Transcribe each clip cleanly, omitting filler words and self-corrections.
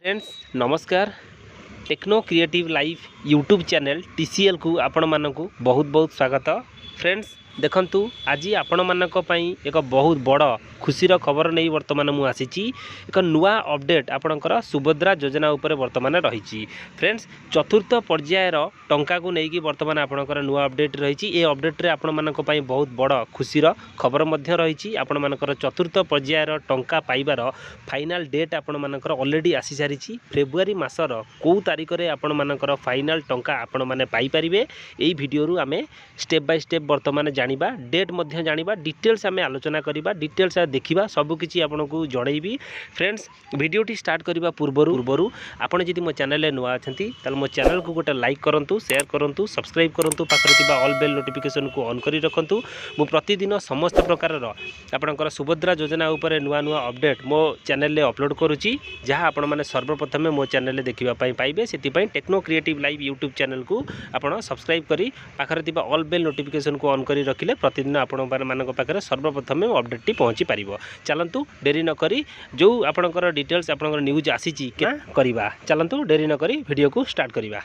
Friends नमस्कार। Techno creative life YouTube channel TCL को आपण मानक बहुत बहुत स्वागत। फ्रेंड्स देखंतु आज आपण मानक पई एक बहुत बड़ खुशीर खबर नहीं वर्तमान मु आसीची एक नुआ अपडेट आपणकर सुभद्रा योजना उपरे वर्तमान रही। फ्रेंड्स चतुर्थ पर्यायर टंका को लेकिन वर्तमान आपणकर नुआ अपडेट रही। ए अपडेट रे आपण मानक पई बहुत बड़ खुशीर खबर मध्य रही। आपण मानकर चतुर्थ पर्यायर टंका पाइबार फाइनाल डेट आपण मानकर ऑलरेडी आसी सारी। फेब्रुआरी मासर को तारिख रे आपण मानकर फाइनाल टंका आपण माने पाई परिबे। एई वीडियो रु आमे स्टेप बाय स्टेप वर्तमान जानिबा, डेट मध्य जानिबा, डिटेल्स आमे आलोचना करिबा, डिटेल्स देखिबा, सब किछि आपनको जणैबी। फ्रेंड्स वीडियोटी स्टार्ट करबा पूर्वरु आपण जदि मो चैनल रे नुआ अछंती ताल मो चैनल को गोटे लाइक करंतु, शेयर करंतु, सब्सक्राइब करंतु, पाखरे थिबा ऑल बेल नोटिफिकेशन को ऑन करी रखंतु। मु प्रतिदिन समस्त प्रकार रो आपणकर सुभद्रा योजना उपरे नुआ नुआ अपडेट मो चैनल रे अपलोड करूची, जहां आपण माने सर्वप्रथम मो चैनल रे देखिबा पई पाइबे। सेति पई techno creative live YouTube channel को आपण सब्सक्राइब करी पाखरे थिबा ऑल बेल नोटिफिकेशन को ऑन करी रखिले प्रतिदिन आपण मानक पाखरे सर्वप्रथम अपडेट टी पहुंची पारिबो। चलंतु डेरी न करी जो आपणकर डिटेल्स आपणकर न्यूज आसीची क्या करिबा। चलंतु डेरी न करी वीडियो को स्टार्ट करिबा।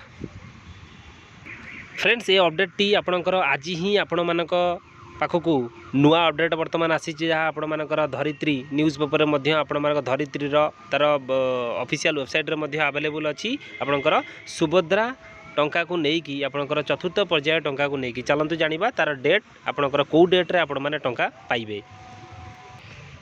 फ्रेंड्स ये अपडेट टी आपणकर आज ही आपण मानक पाखकू नुआ अपडेट वर्तमान आसी, जहाँ आपण मानकर धरित्री न्यूज पेपर में आपण मानक धरित्री तार ऑफिशियल वेबसाइट रे मध्य अवेलेबल अच्छी आपणकर सुभद्रा टंका को लेकिन आपणकर चतुर्थ पर्याय टंका को लेकिन। चलंतु जानिबा तार डेट आपणकर को डेट रे आपण माने टंका पाइबे।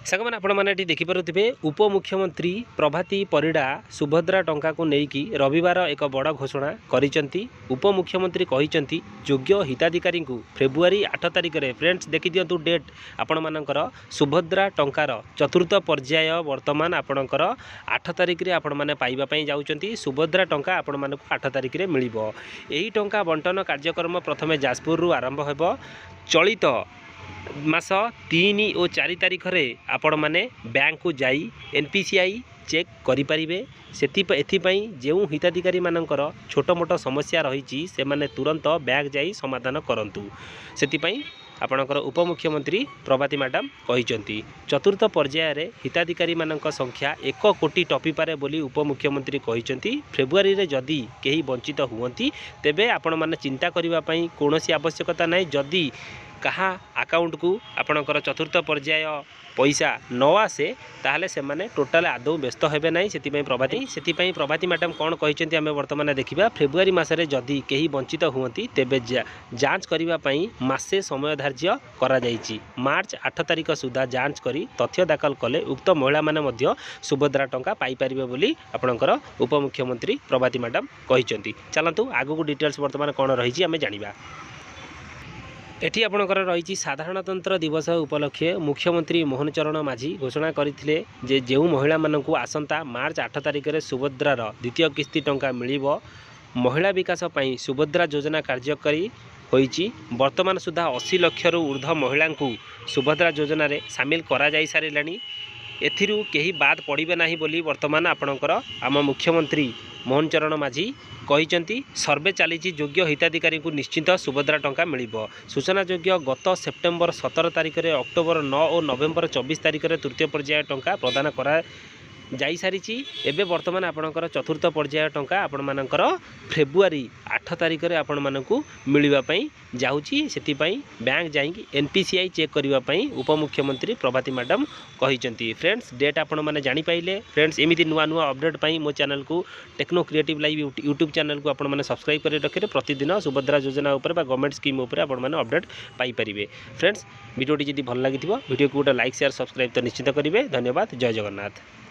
सांग मैंने आपण मैंने देखी पारुथिबे उपमुख्यमंत्री प्रभाती परिडा सुभद्रा टंका को लेकिन रविवार एक बड़ घोषणा करिसेंती। उपमुख्यमंत्री कहिसेंती योग्य हिताधिकारी को फेब्रुआरी 8 तारिख रे। फ्रेंड्स देखि दियंतु डेट आपण मानकर सुभद्रा टंकार चतुर्थ पर्याय वर्तमान आपणकर 8 तारिख रे आपण माने पाइबा पई जाउचंती। सुभद्रा टंका आपण मानक 8 तारिख रे मिलिबो। एही टंका बंटन कार्यक्रम प्रथमे जाजपुर रु आरंभ हेबो। चलित मास 3 और 4 तारिख रे आपण माने बैंक को जाई एनपीसीआई चेक करि परिबे। एथिपाई जो हिताधिकारी मानकर छोट मोट समस्या रही से माने तुरंत बैंक जाई समाधान करंतु। सेथिपाई आपणकर उपमुख्यमंत्री प्रभाती मैडम कहिसेंती चतुर्थ पर्याय रे हिताधिकारी मानक संख्या 1 कोटी टपी पारे बोली उपमुख्यमंत्री कहिसेंती। फेब्रुआरी रे जदी केही वंचित हुवंती तेबे आपण माने चिंता करिबा पई कोनोसी आवश्यकता नै। जदी कहा अकाउंट को आपणकर चतुर्थ पर्याय पैसा न आसे ताहले से माने टोटाल आदौ व्यस्त हेबे नाही। सेतिपई प्रभाती मैडम कौन कहिसेंती आमे वर्तमान देखिबा। फेब्रुआरी मासरे जदी केही वंचित हुवंती तेबे जांच करिबा पई मासे समय धार्य करा जायछि। मार्च 8 तारिख सुधा जांच करी तथ्य दाखल कले उक्त महिला माने मध्य सुभद्रा टंका पाई परिबे बोली आपणकर उपमुख्यमंत्री प्रभाती मैडम कहिसेंती। चलंतु आगु को डिटेल्स वर्तमान कौन रहिछि आमे जानिबा। एठी आपणकर रही साधारणतंत्र दिवस उपलक्षे मुख्यमंत्री मोहन चरण माझी घोषणा करथिले जे जेउ महिला मानकू आसंता मार्च 8 तारिख रे सुभद्रार द्वितीय किस्ती टंका मिलिबो। महिला विकास पई सुभद्रा योजना कार्यकारी होईची। वर्तमान सुधा 80 लाख रु ऊर्ध्व महिला को सुभद्रा योजना रे शामिल करा जाई सारिलानी। एथिरु केही बाद पड़िबे नाही बोली वर्तमान आपणकर आम मुख्यमंत्री मोहन चरण माझी कहिसेंती। सर्वे चली योग्य हिताधिकारी को निश्चित सुभद्रा टंका मिलिबो। सूचना योग्य गत सेप्टेम्बर 17 तारिख रे अक्टोबर 9 और नवेम्बर 24 तारिख रे तृतीय पर्याय टंका प्रदान करा जाई सारिची। एबे वर्तमान आपणकर चतुर्थ पर्याय टंका आपण मानकर फेब्रुआरी 8 तारिख रे आपण मानकू मिलिबा पई जाउची। सेति पई बैंक जाईकी एनपीसीआई चेक करिबा पई उपमुख्यमंत्री प्रभाती मैडम कहिसेंती। फ्रेंड्स डेट आपण माने जानि पाइले। फ्रेंड्स एमिति नुआ नुआ अपडेट पई मो चैनल को techno creative live YouTube channel को आपण माने सब्सक्राइब करि रखिरे। प्रतिदिन सुभद्रा योजना ऊपर बा गवर्नमेंट स्कीम ऊपर आपण माने अपडेट पाई परिबे। फ्रेंड्स वीडियोटी जदि भल लागिथिबो वीडियो को गोटे लाइक शेयर सब्सक्राइब तो निश्चित करिवे। धन्यवाद। जय जगन्नाथ।